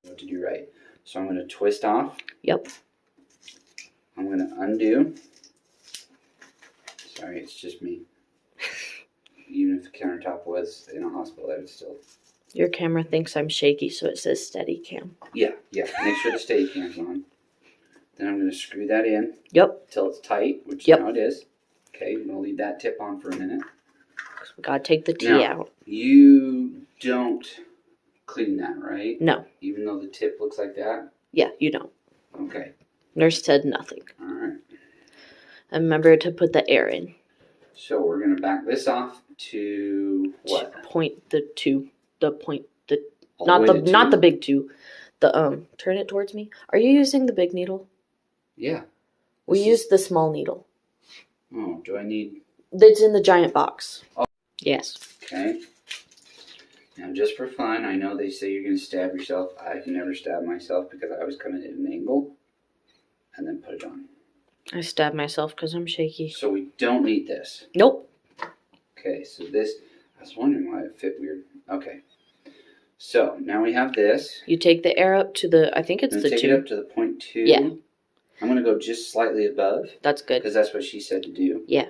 What to do right. So I'm going to twist off. Yep. I'm going to undo. Sorry, it's just me. Even if the countertop was in a hospital, I would still. Your camera thinks I'm shaky, so it says steady cam. Yeah. Make sure the steady cam's on. Then I'm going to screw that in. Yep. Till it's tight, which Yep. now it is. Okay, I'm going to leave that tip on for a minute. We gotta take the tea out. You don't clean that, right? No. Even though the tip looks like that? Yeah, you don't. Okay. Nurse said nothing. Alright. And remember to put the air in. So we're going to back this off to what? Not the big two. Turn it towards me. Are you using the big needle? Yeah. We use the small needle. Oh, do I need? That's in the giant box. Oh. Yes. Okay. Now, just for fun, I know they say you're going to stab yourself. I can never stab myself because I always come in at an angle and then put it on. I stab myself because I'm shaky. So we don't need this. Nope. Okay, so this, I was wondering why it fit weird. Okay. So now we have this. You take the air up to the, I think it's the 2. Take it up to the 0.2. Yeah. I'm going to go just slightly above. That's good. Because that's what she said to do. Yeah.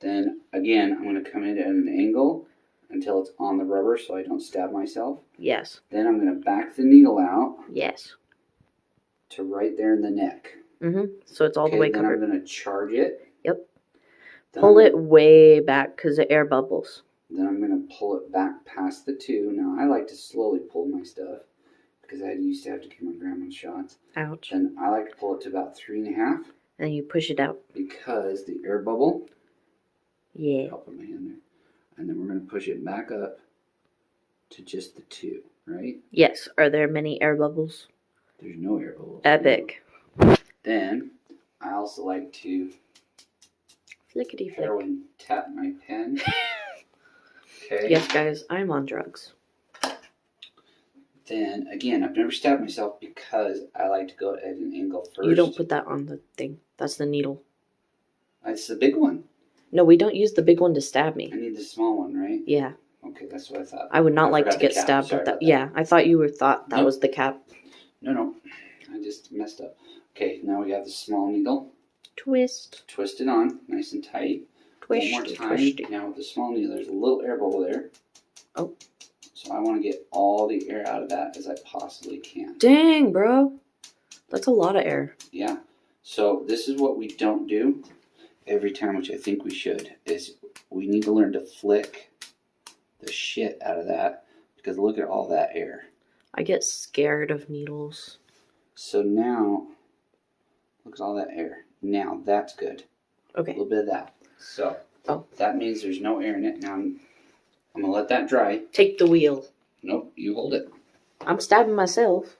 Then, again, I'm going to come in at an angle until it's on the rubber so I don't stab myself. Yes. Then I'm going to back the needle out. Yes. To right there in the neck. Mm-hmm. So it's all the way covered. Then I'm going to charge it. Yep. Pull it way back because the air bubbles. Then I'm going to pull it back past the 2. Now, I like to slowly pull my stuff because I used to have to give my grandma shots. Ouch. And I like to pull it to about 3.5. And you push it out. Because the air bubble. Yeah. I'll put my hand there. And then we're going to push it back up to just the 2, right? Yes. Are there many air bubbles? There's no air bubbles. Epic. Then, I also like to flickety flick. Heroin tap my pen. Okay. Yes, guys, I'm on drugs. Then, again, I've never stabbed myself because I like to go at an angle first. You don't put that on the thing. That's the needle. That's the big one. No, we don't use the big one to stab me. I need the small one, right? Yeah. Okay, that's what I thought. I would not like to get stabbed with that. Yeah, I thought you thought that was the cap. No. I just messed up. Okay, now we have the small needle. Twist. Twist it on, nice and tight. Twist. One more time. Now with the small needle, there's a little air bubble there. Oh. So I want to get all the air out of that as I possibly can. Dang, bro. That's a lot of air. Yeah. So this is what we don't do every time, which I think we should, is we need to learn to flick the shit out of that because look at all that air. I get scared of needles. So now, look at all that air. Now that's good. Okay. A little bit of that. So that means there's no air in it. Now I'm going to let that dry. Take the wheel. Nope, you hold it. I'm stabbing myself.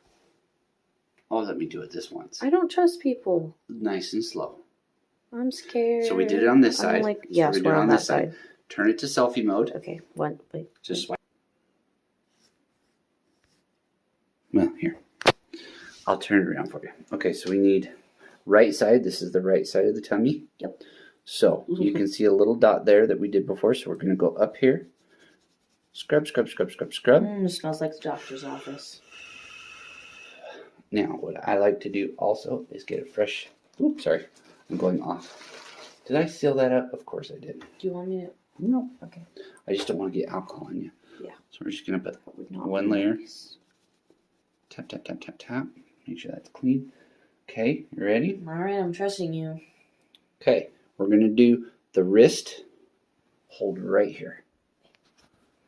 Oh, let me do it this once. I don't trust people. Nice and slow. I'm scared. So we did it on this side. Yes, we're on that side. Turn it to selfie mode. Okay, wait. Just swipe. Well, here. I'll turn it around for you. Okay, so we need right side. This is the right side of the tummy. Yep. So you can see a little dot there that we did before. So we're going to go up here. Scrub. It smells like the doctor's office. Now, what I like to do also is get a fresh... Oops, sorry. I'm going off. Did I seal that up? Of course I did. Do you want me to... No. Okay. I just don't want to get alcohol on you. Yeah. So we're just going to put one layer. Tap. Make sure that's clean. Okay, you ready? All right, I'm trusting you. Okay, we're going to do the wrist. Hold right here.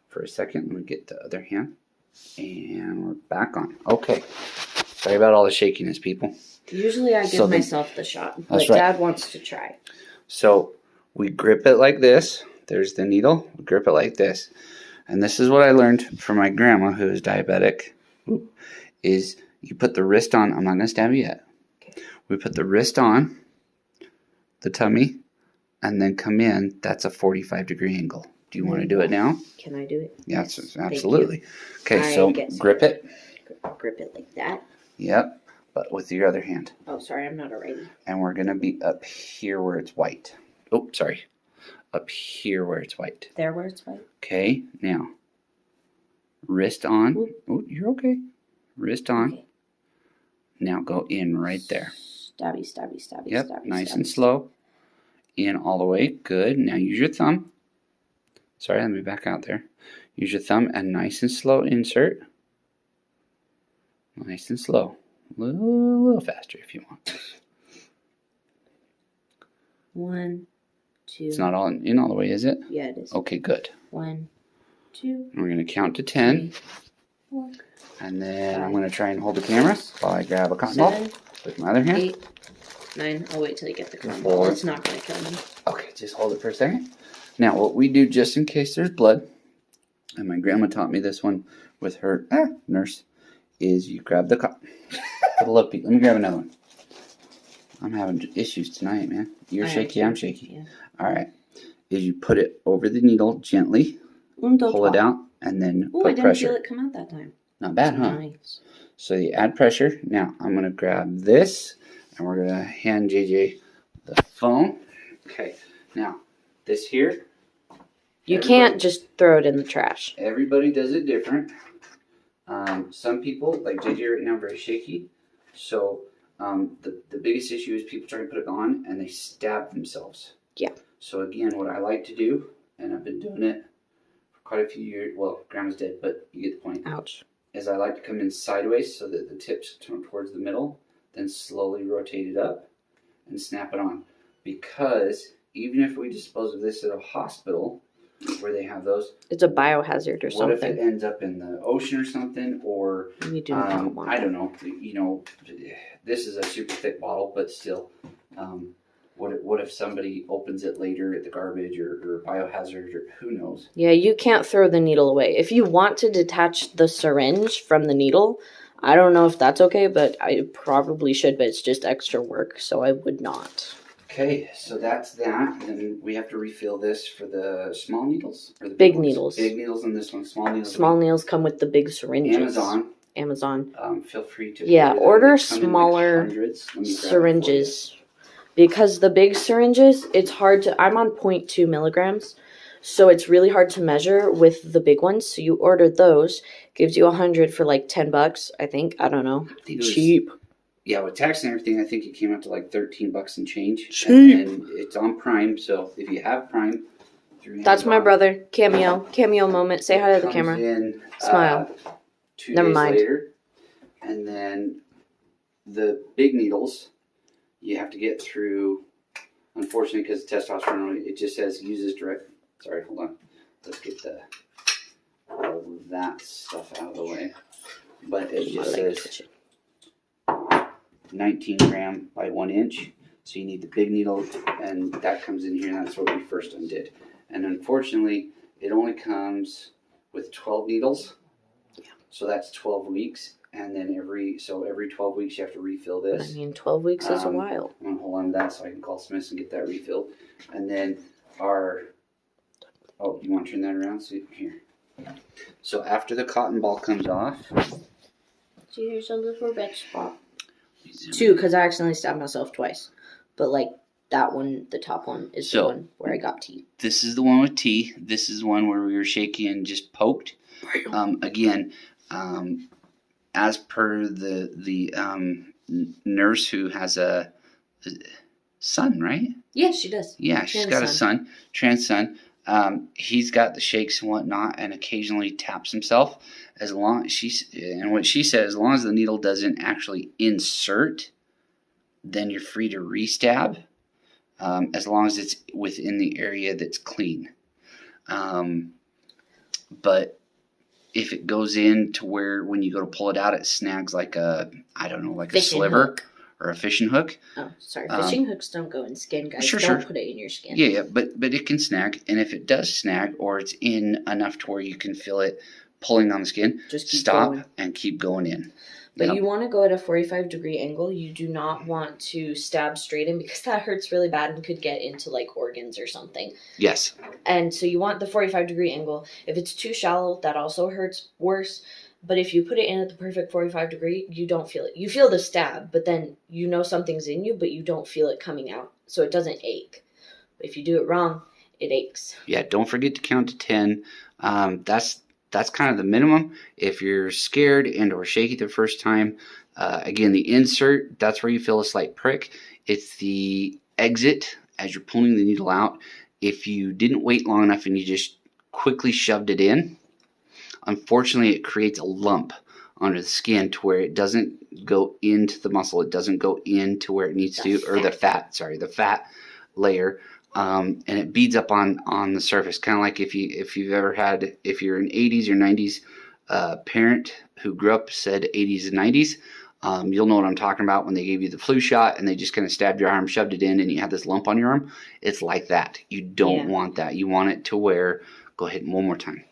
For a second, let me get the other hand. And we're back on. Okay. Sorry about all the shakiness, people. Usually I give myself the shot, but right. Dad wants to try. So we grip it like this. There's the needle. We grip it like this. And this is what I learned from my grandma, who is diabetic, is you put the wrist on. I'm not going to stab you yet. Okay. We put the wrist on the tummy and then come in. That's a 45-degree angle. Do you want to do it now? Can I do it? Yes, absolutely. Okay, so grip it. Grip it like that. Yep, but with your other hand. Oh, sorry, I'm not a righty. And we're going to be up here where it's white. Oh, sorry. Up here where it's white. There where it's white? Okay, now. Wrist on. Oh, you're okay. wrist on. Okay. Now go in right there. Stabby, stabby, stabby, Yep, stabby, nice stabby. and slow. In all the way. Good. Now use your thumb. Sorry, let me back out there. Use your thumb and nice and slow insert. Nice and slow. A little faster if you want. 1, 2. It's not all in all the way, is it? Yeah, it is. Okay, good. 1, 2. We're going to count to 10. 3, 4. And then I'm going to try and hold the camera while I grab a cotton 7, ball with my other hand. 8, 9. I'll wait till you get the cotton 4. ball. It's not going to kill me. Okay, just hold it for a second. Now, what we do just in case there's blood, and my grandma taught me this one with her nurse, is you grab the cotton. For the love, Pete, let me grab another one. I'm having issues tonight, man. You're shaky, I'm shaky. Yeah. All right. Is you put it over the needle gently, pull it out, and then Oh, I put didn't pressure. feel it come out that time. Not bad, huh? Nice. So you add pressure. Now I'm going to grab this, and we're going to hand JJ the phone. Okay. Now, this here. You can't just throw it in the trash. Everybody does it different. Some people, like JJ right now, very shaky. So the biggest issue is people try to put it on and they stab themselves. Yeah. So again, what I like to do, and I've been doing it for quite a few years. Well, Grandma's dead, but you get the point. Ouch. Is I like to come in sideways so that the tips turn towards the middle, then slowly rotate it up and snap it on. Because even if we dispose of this at a hospital where they have those, it's a biohazard or what something. if it ends up in the ocean or something, or You do not want I that. don't know. You know, this is a super thick bottle, but still, what if somebody opens it later at the garbage or biohazard or who knows? Yeah, you can't throw the needle away. If you want to detach the syringe from the needle, I don't know if that's okay, but I probably should, but it's just extra work, so I would not. Okay, so that's that. And we have to refill this for the small needles or the Big ones? needles. Big needles in this one. Small needles. Small needles come with the big syringes. Amazon. Feel free to order They come in smaller like hundreds. Let me grab it for syringes. Because the big syringes, it's hard to... I'm on 0.2 milligrams, so it's really hard to measure with the big ones. So you order those. Gives you 100 for like $10, I think. I don't know. Cheap. Yeah, with tax and everything, I think it came out to like $13 and change. Cheap. And it's on Prime, so if you have Prime, that's my brother. Cameo moment. Say hi to the camera. Smile. 2 Never days mind. later, and then the big needles, you have to get through. Unfortunately, because testosterone, it just says uses direct. Sorry, hold on. Let's get all of that stuff out of the way. But it just says 19 gram by 1 inch. So you need the big needle, and that comes in here, and that's what we first undid. And unfortunately, it only comes with 12 needles. Yeah. So that's 12 weeks. And then every 12 weeks you have to refill this. I mean, 12 weeks is a while. I'm going to hold on to that so I can call Smiths and get that refilled. And then you want to turn that around? So here. So after the cotton ball comes off. See, here's a little red spot. 2, because I accidentally stabbed myself twice. But like that one, the top one, is the one where I got T. This is the one with T. This is the one where we were shaky and just poked. Again, as per the nurse who has a son, right? Yeah, she does. Yeah, she's got a son, trans son. He's got the shakes and whatnot, and occasionally taps himself. What she said, as long as the needle doesn't actually insert, then you're free to re-stab, as long as it's within the area that's clean. But if it goes in to where when you go to pull it out, it snags like a sliver hook. Or a fishing hook. Oh, sorry. Fishing hooks don't go in skin, guys. Sure. Don't put it in your skin. Yeah, but it can snag. And if it does snag or it's in enough to where you can feel it pulling on the skin, just stop and keep going in. But you want to go at a 45-degree angle. You do not want to stab straight in because that hurts really bad and could get into like organs or something. Yes. And so you want the 45-degree angle. If it's too shallow, that also hurts worse. But if you put it in at the perfect 45-degree, you don't feel it. You feel the stab, but then you know something's in you, but you don't feel it coming out. So it doesn't ache. But if you do it wrong, it aches. Yeah, don't forget to count to 10. That's that's kind of the minimum. If you're scared and or shaky the first time, again, the insert, that's where you feel a slight prick. It's the exit as you're pulling the needle out. If you didn't wait long enough and you just quickly shoved it in, unfortunately, it creates a lump under the skin to where it doesn't go into the muscle. It doesn't go into where it needs to, or the fat layer. And it beads up on the surface, kind of like if you're an 80s or 90s parent who grew up said 80s and 90s, you'll know what I'm talking about when they gave you the flu shot and they just kind of stabbed your arm, shoved it in, and you have this lump on your arm. It's like that. You don't want that. You want it to where, go ahead one more time.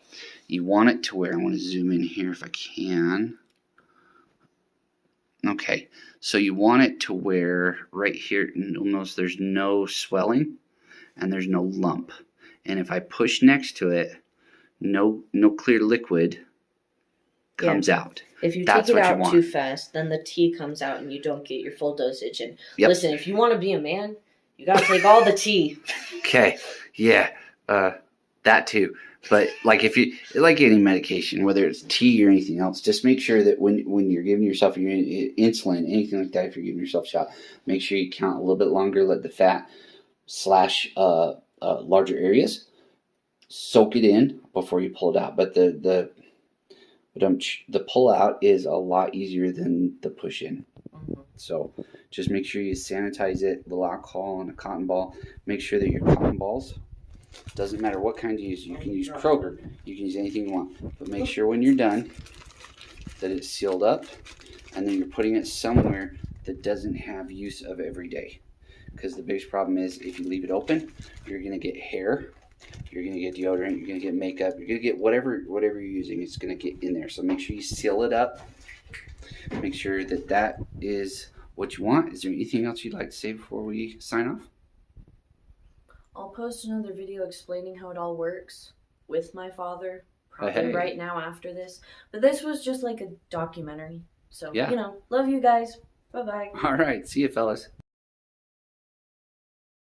You want it to where, I want to zoom in here if I can. Okay, so you want it to where right here, you'll notice there's no swelling and there's no lump. And if I push next to it, no clear liquid comes out. If you take it out too fast, then the tea comes out and you don't get your full dosage. And listen, if you want to be a man, you got to take all the tea. Okay, yeah, that too. But like like any medication, whether it's tea or anything else, just make sure that when you're giving yourself your insulin, anything like that, if you're giving yourself a shot, make sure you count a little bit longer. Let the fat / larger areas soak it in before you pull it out. But the pull out is a lot easier than the push in. So just make sure you sanitize it, a little alcohol and a cotton ball. Make sure that your cotton balls, doesn't matter what kind you use. You can use Kroger. You can use anything you want. But make sure when you're done that it's sealed up and then you're putting it somewhere that doesn't have use of every day. Because the biggest problem is if you leave it open, you're going to get hair, you're going to get deodorant, you're going to get makeup, you're going to get whatever you're using, it's going to get in there. So make sure you seal it up. Make sure that is what you want. Is there anything else you'd like to say before we sign off? I'll post another video explaining how it all works with my father, probably right now after this. But this was just like a documentary. So, love you guys. Bye-bye. All right. See you, fellas.